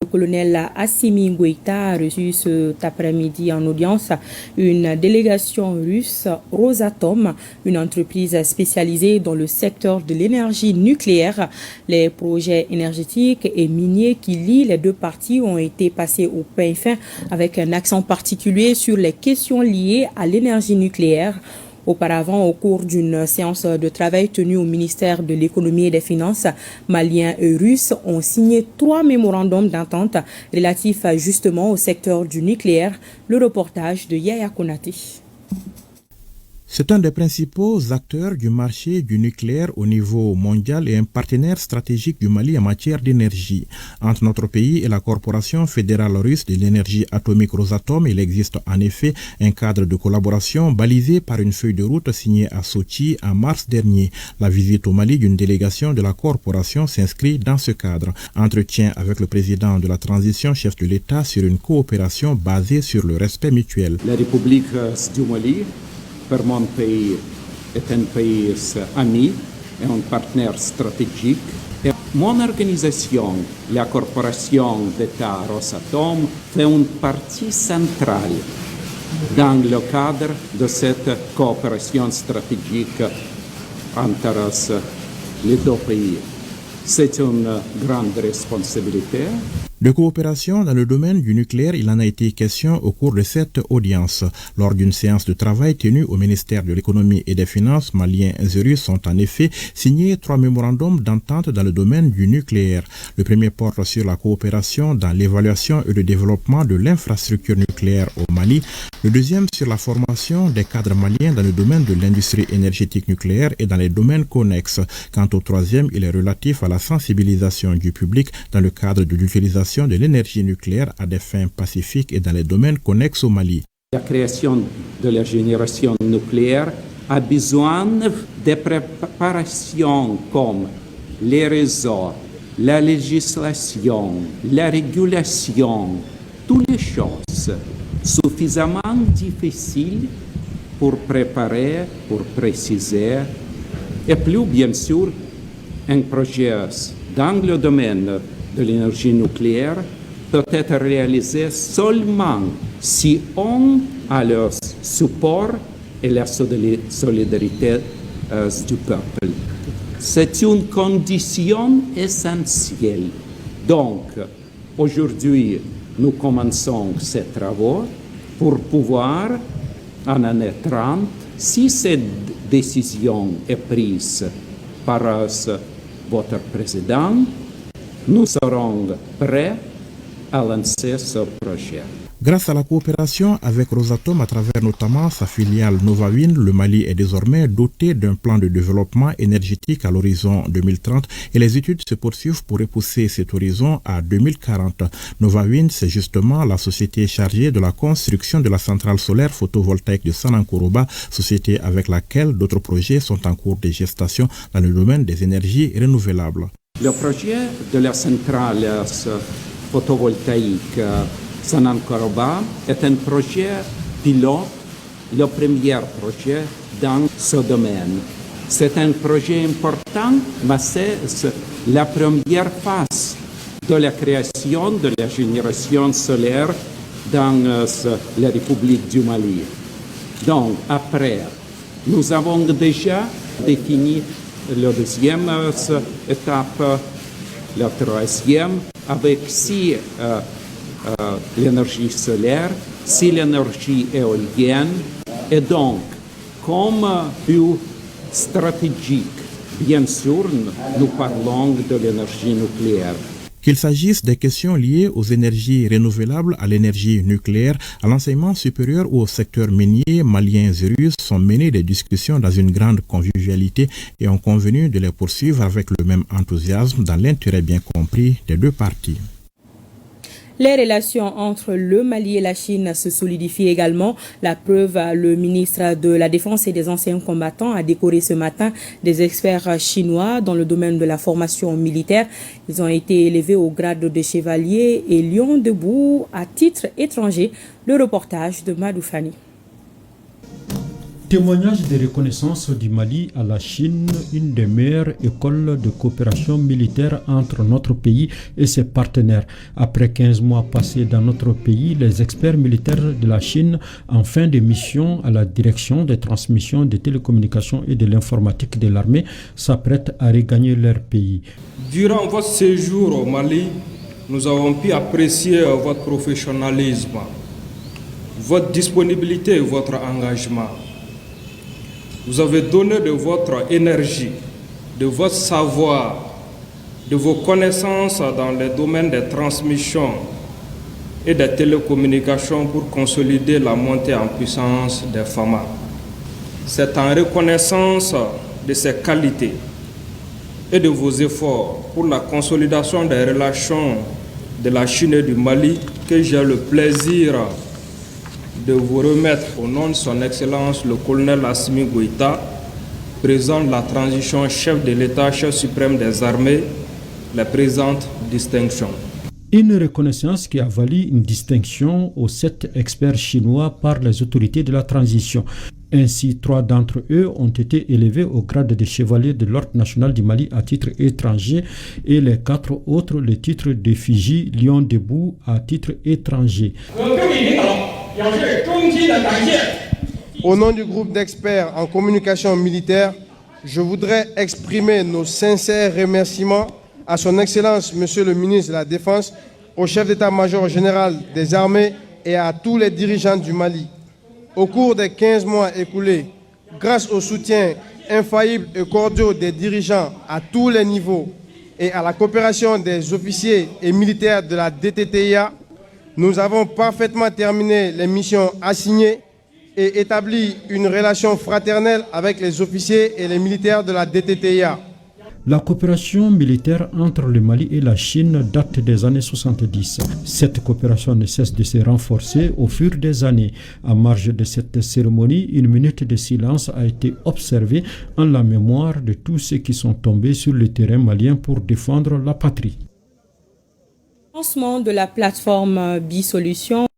Le colonel Assimi Goïta a reçu cet après-midi en audience une délégation russe, Rosatom, une entreprise spécialisée dans le secteur de l'énergie nucléaire. Les projets énergétiques et miniers qui lient les deux parties ont été passés au peigne fin avec un accent particulier sur les questions liées à l'énergie nucléaire. Auparavant, au cours d'une séance de travail tenue au ministère de l'économie et des finances, Maliens et Russes ont signé 3 mémorandums d'entente relatifs justement au secteur du nucléaire. Le reportage de Yaya Konaté. C'est un des principaux acteurs du marché du nucléaire au niveau mondial et un partenaire stratégique du Mali en matière d'énergie. Entre notre pays et la Corporation fédérale russe de l'énergie atomique Rosatom, il existe en effet un cadre de collaboration balisé par une feuille de route signée à Sochi en mars dernier. La visite au Mali d'une délégation de la Corporation s'inscrit dans ce cadre. Entretien avec le président de la transition, chef de l'État, sur une coopération basée sur le respect mutuel. La République du Mali, pour mon pays, est un pays ami et un partenaire stratégique. Et mon organisation, la Corporation d'État Rosatom, fait une partie centrale dans le cadre de cette coopération stratégique entre les deux pays. C'est une grande responsabilité. De coopération dans le domaine du nucléaire, il en a été question au cours de cette audience. Lors d'une séance de travail tenue au ministère de l'économie et des finances, Maliens et Russes ont en effet signé 3 mémorandums d'entente dans le domaine du nucléaire. Le premier porte sur la coopération dans l'évaluation et le développement de l'infrastructure nucléaire au Mali. Le deuxième sur la formation des cadres maliens dans le domaine de l'industrie énergétique nucléaire et dans les domaines connexes. Quant au troisième, il est relatif à la sensibilisation du public dans le cadre de l'utilisation de l'énergie nucléaire à des fins pacifiques et dans les domaines connexes au Mali. La création de la génération nucléaire a besoin de préparations comme les réseaux, la législation, la régulation, toutes les choses suffisamment difficiles pour préparer, pour préciser. Et plus, bien sûr, un projet dans le domaine de l'énergie nucléaire peut être réalisé seulement si on a le support et la solidarité du peuple. C'est une condition essentielle. Donc, aujourd'hui, nous commençons ces travaux pour pouvoir, en année 30, si cette décision est prise par votre président, nous serons prêts à lancer ce projet. Grâce à la coopération avec Rosatom à travers notamment sa filiale Novawind, le Mali est désormais doté d'un plan de développement énergétique à l'horizon 2030 et les études se poursuivent pour repousser cet horizon à 2040. Novawind, c'est justement la société chargée de la construction de la centrale solaire photovoltaïque de Sanankoroba, société avec laquelle d'autres projets sont en cours de gestation dans le domaine des énergies renouvelables. Le projet de la centrale photovoltaïque Sanankoroba est un projet pilote, le premier projet dans ce domaine. C'est un projet important, mais c'est la première phase de la création de la génération solaire dans la République du Mali. Donc, après, nous avons déjà défini la deuxième étape, la troisième, avec 6 l'énergie solaire, 6 l'énergie éolienne, et donc, comme but stratégique, bien sûr, nous parlons de l'énergie nucléaire. Qu'il s'agisse des questions liées aux énergies renouvelables, à l'énergie nucléaire, à l'enseignement supérieur ou au secteur minier, Maliens et Russes sont menés des discussions dans une grande convivialité et ont convenu de les poursuivre avec le même enthousiasme dans l'intérêt bien compris des deux parties. Les relations entre le Mali et la Chine se solidifient également. La preuve, le ministre de la Défense et des anciens combattants a décoré ce matin des experts chinois dans le domaine de la formation militaire. Ils ont été élevés au grade de chevalier et lion debout à titre étranger. Le reportage de Madou Fani. Témoignage de reconnaissance du Mali à la Chine, une des meilleures écoles de coopération militaire entre notre pays et ses partenaires. Après 15 mois passés dans notre pays, les experts militaires de la Chine, en fin de mission à la direction des transmissions des télécommunications et de l'informatique de l'armée, s'apprêtent à regagner leur pays. Durant votre séjour au Mali, nous avons pu apprécier votre professionnalisme, votre disponibilité et votre engagement. Vous avez donné de votre énergie, de votre savoir, de vos connaissances dans les domaines des transmissions et des télécommunications pour consolider la montée en puissance des FAMA. C'est en reconnaissance de ces qualités et de vos efforts pour la consolidation des relations de la Chine et du Mali que j'ai le plaisir de vous remettre au nom de son Excellence le colonel Assimi Goïta, président de la transition, chef de l'État, chef suprême des armées, les présentes distinctions. Une reconnaissance qui a valu une distinction aux 7 experts chinois par les autorités de la transition. Ainsi, 3 d'entre eux ont été élevés au grade de chevalier de l'Ordre national du Mali à titre étranger et les 4 autres le titre d'effigie Lion debout à titre étranger. Au nom du groupe d'experts en communication militaire, je voudrais exprimer nos sincères remerciements à son Excellence, Monsieur le ministre de la Défense, au chef d'état-major général des armées et à tous les dirigeants du Mali. Au cours des 15 mois écoulés, grâce au soutien infaillible et cordial des dirigeants à tous les niveaux et à la coopération des officiers et militaires de la DTTIA, nous avons parfaitement terminé les missions assignées et établi une relation fraternelle avec les officiers et les militaires de la DTTIA. La coopération militaire entre le Mali et la Chine date des années 70. Cette coopération ne cesse de se renforcer au fur des années. En marge de cette cérémonie, une minute de silence a été observée en la mémoire de tous ceux qui sont tombés sur le terrain malien pour défendre la patrie. Lancement de la plateforme Bisolution.